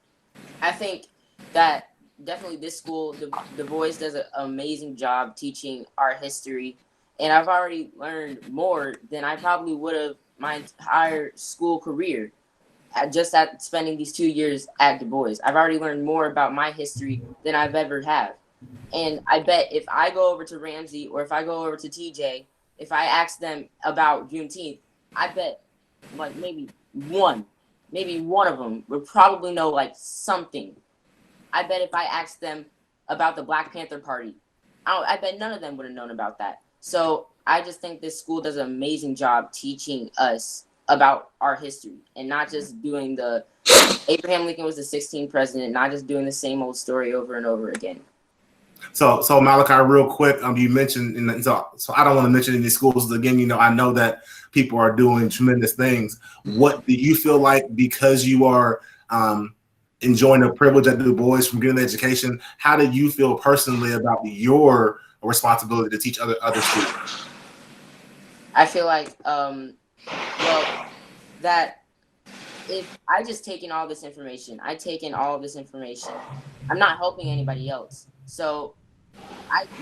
think that definitely this school, DuBois, does an amazing job teaching our history, and I've already learned more than I probably would have my entire school career just at spending these 2 years at DuBois. I've already learned more about my history than I've ever have, and I bet if I go over to Ramsey or if I go over to TJ, if I ask them about Juneteenth, I bet maybe one of them would probably know something. I bet if I asked them about the Black Panther Party, I bet none of them would have known about that. So I just think this school does an amazing job teaching us about our history and not just doing Abraham Lincoln was the 16th president, not just doing the same old story over and over again. So Malachi, real quick, you mentioned, so I don't want to mention any schools again. I know that people are doing tremendous things. What do you feel like, because you are enjoying the privilege at DuBois from getting the education, how do you feel personally about your responsibility to teach other students? I feel like, that if I just take in all this information, I'm not helping anybody else. So,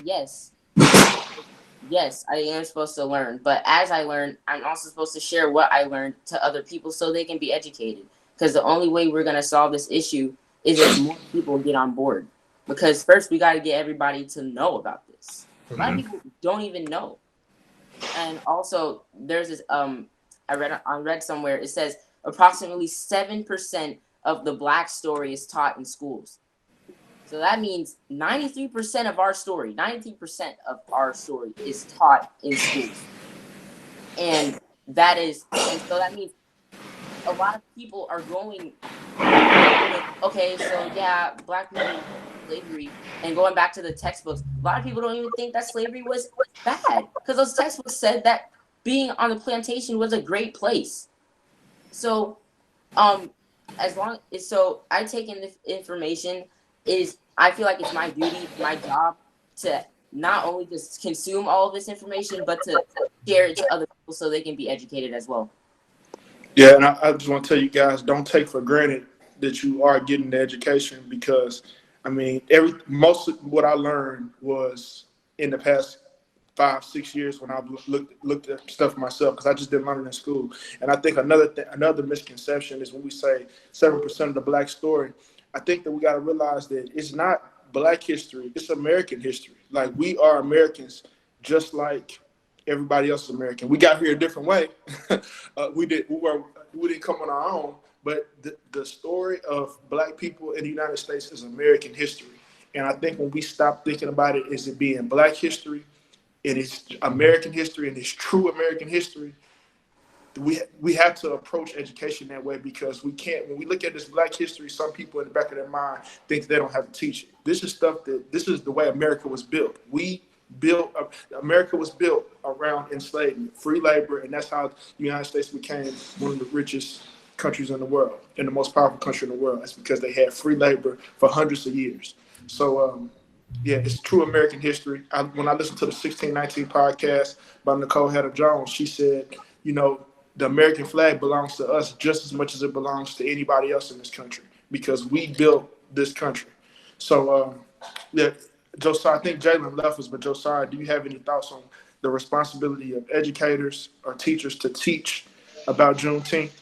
yes, I am supposed to learn, but as I learn, I'm also supposed to share what I learned to other people so they can be educated. Because the only way we're going to solve this issue is if more people get on board. Because first, we got to get everybody to know about this. A lot of people don't even know. And also, there's this, I read somewhere, it says approximately 7% of the Black story is taught in schools. So that means 93% of our story, 93% of our story is taught in schools. And so that means a lot of people are going, okay, so yeah, Black people, slavery, and going back to the textbooks, a lot of people don't even think that slavery was bad because those textbooks said that being on the plantation was a great place. So, I take in the information. I feel like it's my duty, my job to not only just consume all of this information, but to share it to other people so they can be educated as well. Yeah, and I just want to tell you guys, don't take for granted that you are getting the education, because, most of what I learned was in the past 5-6 years when I've looked at stuff myself, because I just didn't learn it in school. And I think another misconception is when we say 7% of the Black story. I think that we got to realize that it's not Black history; it's American history. Like, we are Americans, just like everybody else is American. We got here a different way. We didn't come on our own, but the story of Black people in the United States is American history. And I think when we stop thinking about it as it being Black history, it is American history, and it's true American history, we have to approach education that way, because we can't, when we look at this Black history, some people in the back of their mind think they don't have to teach it. This is the way America was built. America was built around enslavement, free labor, and that's how the United States became one of the richest countries in the world and the most powerful country in the world. That's because they had free labor for hundreds of years. So, yeah, it's true American history. When I listened to the 1619 podcast by Nicole Hatter-Jones, she said, the American flag belongs to us just as much as it belongs to anybody else in this country, because we built this country. So, yeah, Josiah, I think Jalen left us, but Josiah, do you have any thoughts on the responsibility of educators or teachers to teach about Juneteenth?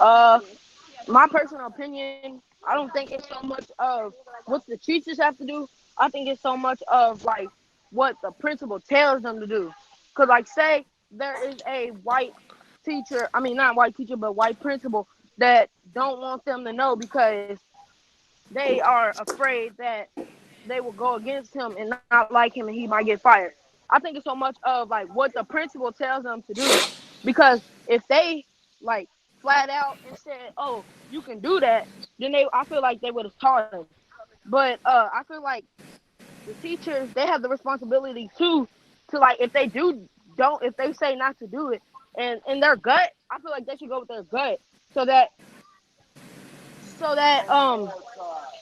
My personal opinion, I don't think it's so much of what the teachers have to do. I think it's so much of like what the principal tells them to do. Cause like, say there is a white teacher, not white teacher, but white principal that don't want them to know because they are afraid that they will go against him and not like him and he might get fired. I think it's so much of like what the principal tells them to do, because if they like flat out and said, "Oh, you can do that," then I feel like they would have taught them. But I feel like the teachers, they have the responsibility to like, if they if they say not to do it, and in their gut, I feel like they should go with their gut, so that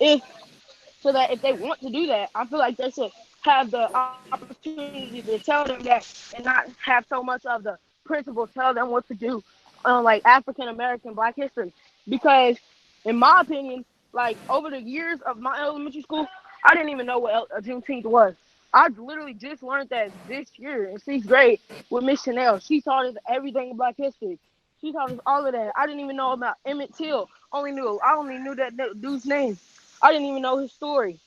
if they want to do that, I feel like they should have the opportunity to tell them that, and not have so much of the principal tell them what to do, like African American Black history. Because in my opinion, like over the years of my elementary school, I didn't even know what a Juneteenth was. I literally just learned that this year in 6th grade with Miss Chanel. She taught us everything in Black history. She taught us all of that. I didn't even know about Emmett Till. I only knew that dude's name. I didn't even know his story.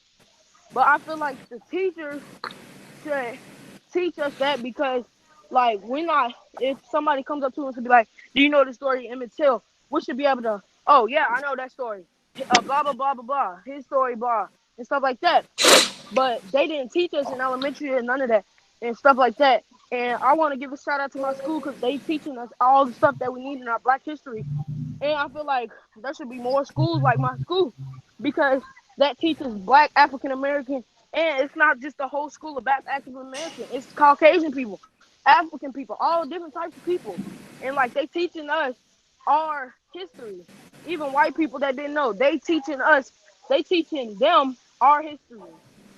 But I feel like the teachers should teach us that, because like, if somebody comes up to us and be like, "Do you know the story of Emmett Till?" We should be able to, "Oh yeah, I know that story. Blah blah blah blah blah. His story, blah," and stuff like that. But they didn't teach us in elementary and none of that and stuff like that. And I want to give a shout out to my school, because they teaching us all the stuff that we need in our Black history. And I feel like there should be more schools like my school, because that teaches Black African American, and it's not just the whole school of Black African American. It's Caucasian people, African people, all different types of people, and like, they teaching us our history. Even white people that didn't know, they teaching them our history.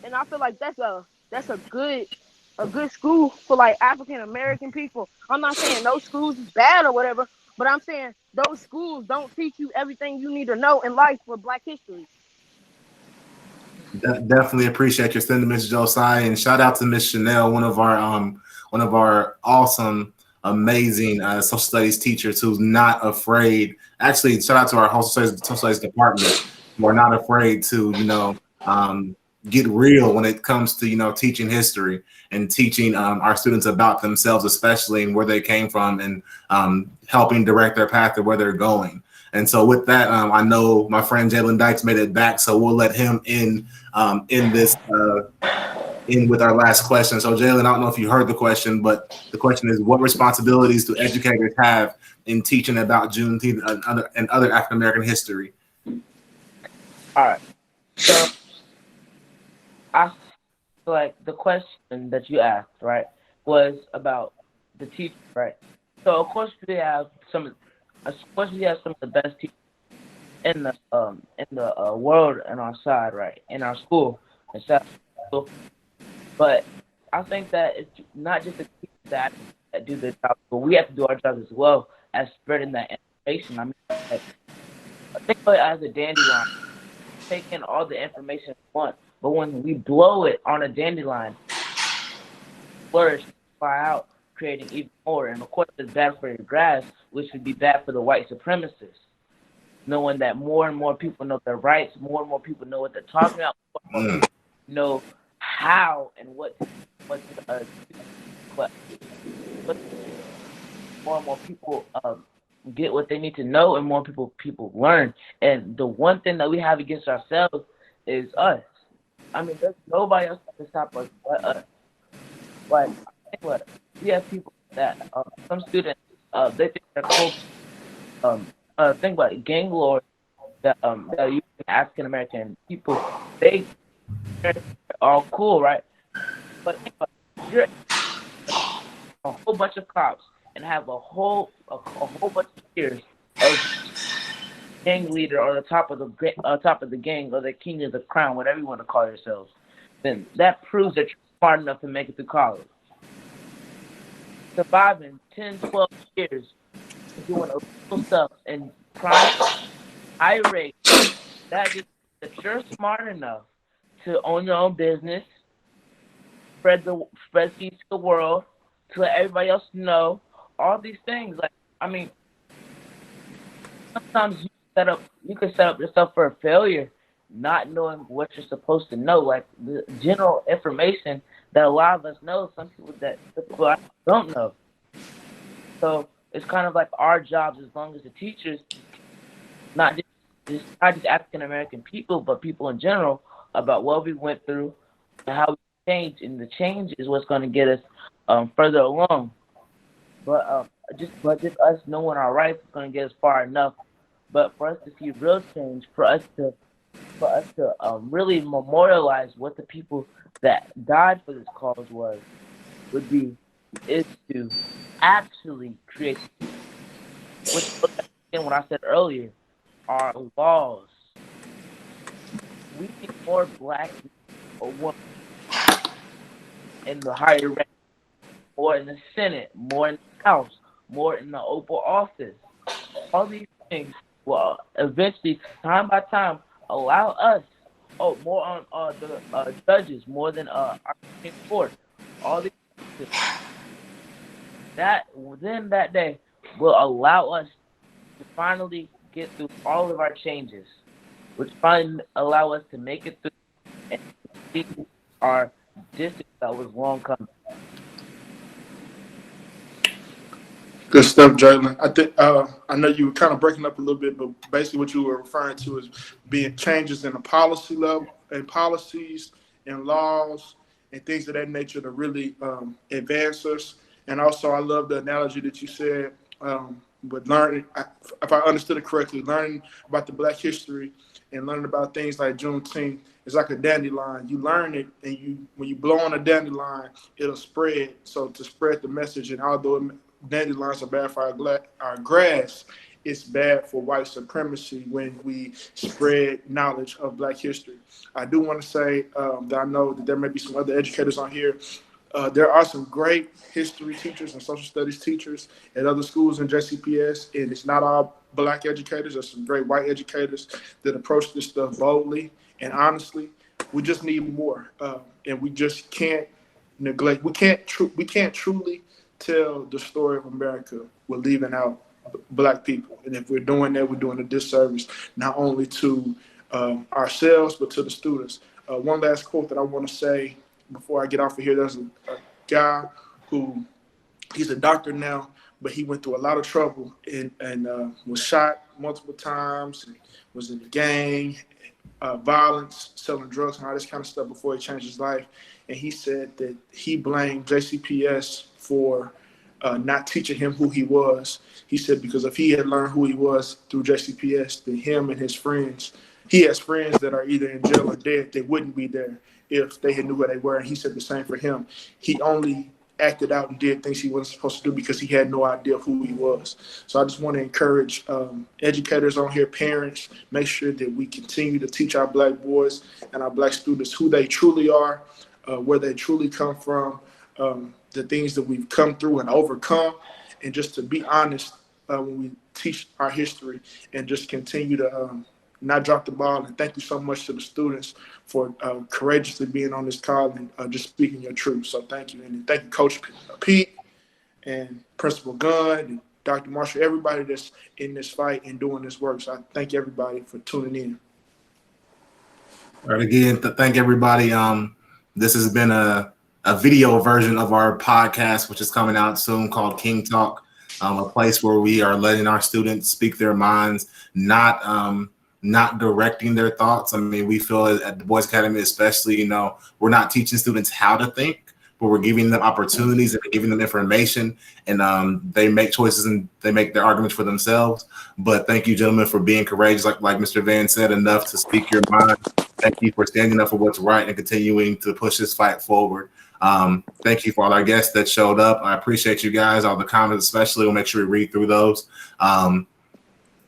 And I feel like that's a good school for like African American people. I'm not saying those schools is bad or whatever, but I'm saying those schools don't teach you everything you need to know in life for Black history. Definitely appreciate your sentiments, Josiah, and shout out to Miss Chanel, one of our awesome, amazing social studies teachers who's not afraid. Actually, shout out to our social studies department. We're not afraid to get real when it comes to teaching history and teaching our students about themselves, especially, and where they came from, and helping direct their path to where they're going. And so with that, I know my friend Jalen Dykes made it back, so we'll let him in with our last question. So Jalen, I don't know if you heard the question, but the question is, what responsibilities do educators have in teaching about Juneteenth and other African American history? All right. So I feel like the question that you asked, right, was about the teacher, right? So of course we have some of the best teachers in the world on our side, right? In our school, but I think that it's not just the teachers that do the job, but we have to do our job as well as spreading that information. I mean, think of it as a dandelion, taking all the information at once, but when we blow it on a dandelion, flourish, fly out, creating even more. And of course, it's bad for your grass, which would be bad for the white supremacists. Knowing that more and more people know their rights, more and more people know what they're talking about, more and more people know how and what but more and more people get what they need to know, and more people learn. And the one thing that we have against ourselves is us. I mean, there's nobody else that can stop us but us. Like, what we have people that some students they think they're cool. Think about it, gang lords that are using African American people. They are all cool, right? But think about it, you're a whole bunch of cops and have a whole bunch of years of gang leader or the top of the gang or the king of the crown, whatever you want to call yourselves, then that proves that you're smart enough to make it through college. Surviving 10, 12 years doing illegal stuff and crime, irate, that is that you're smart enough to own your own business, spread seeds to the world, to let everybody else know all these things. Like, I mean, sometimes you can set up yourself for a failure, not knowing what you're supposed to know, like the general information that a lot of us know. Some people don't know. So it's kind of like our jobs, as long as the teachers, not just African American people, but people in general, about what we went through and how we changed, and the change is what's going to get us further along. But just us knowing our rights is going to get us far enough. But for us to see real change, for us to really memorialize what the people that died for this cause is to actually create, which again, what I said earlier, our laws. We need more black or women in the higher rank, more in the Senate, more in the House, more in the Oval Office. All these things will eventually, time by time, allow us, more on the judges, more than our Supreme Court. All these things, that within that day will allow us to finally get through all of our changes, which finally allow us to make it through and see our distance that was long coming. Good stuff, Jalen. I think I know you were kind of breaking up a little bit, but basically what you were referring to is being changes in the policy level and policies and laws and things of that nature to really advance us. And also, I love the analogy that you said with learning. If I understood it correctly, learning about the Black history and learning about things like Juneteenth is like a dandelion. You learn it, and when you blow on a dandelion, it'll spread. So to spread the message, and although dandelions are bad for our grass, it's bad for white supremacy when we spread knowledge of Black history. I do want to say that I know that there may be some other educators on here. There are some great history teachers and social studies teachers at other schools in JCPS, and it's not all Black educators. There's some great white educators that approach this stuff boldly and honestly. We just need more, and we just can't neglect. We can't truly tell the story of America with leaving out Black people. And if we're doing that, we're doing a disservice not only to ourselves but to the students. One last quote that I want to say before I get off of here. There's a guy who, he's a doctor now, but he went through a lot of trouble and was shot multiple times, and was in the gang, violence, selling drugs and all this kind of stuff before he changed his life. And he said that he blamed JCPS for not teaching him who he was. He said because if he had learned who he was through JCPS, then him and his friends, he has friends that are either in jail or dead, they wouldn't be there if they had knew where they were. And he said the same for him. He only acted out and did things he wasn't supposed to do because he had no idea who he was. So I just want to encourage educators on here, parents, make sure that we continue to teach our Black boys and our Black students who they truly are, where they truly come from, the things that we've come through and overcome, and just to be honest when we teach our history, and just continue to not drop the ball. And thank you so much to the students for courageously being on this call and just speaking your truth. So thank you. And thank you, Coach Pete and Principal Gunn and Dr. Marshall, everybody that's in this fight and doing this work. So I thank everybody for tuning in. All right, again, thank everybody. This has been a video version of our podcast, which is coming out soon, called King Talk, a place where we are letting our students speak their minds, not directing their thoughts. I mean, we feel at Du Bois Academy especially, we're not teaching students how to think, but we're giving them opportunities and giving them information, and they make choices and they make their arguments for themselves. But thank you, gentlemen, for being courageous, like Mr. Vann said, enough to speak your mind. Thank you for standing up for what's right and continuing to push this fight forward. Thank you for all our guests that showed up. I appreciate you guys, all the comments especially. We'll make sure we read through those.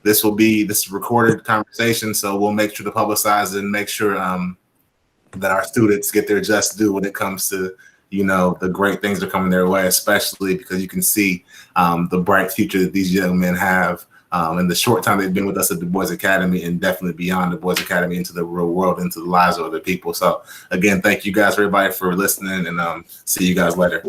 This is a recorded conversation, so we'll make sure to publicize it and make sure that our students get their just due when it comes to the great things that are coming their way, especially because you can see the bright future that these young men have in the short time they've been with us at Du Bois Academy, and definitely beyond Du Bois Academy into the real world, into the lives of other people. So again, thank you guys, everybody, for listening, and see you guys later.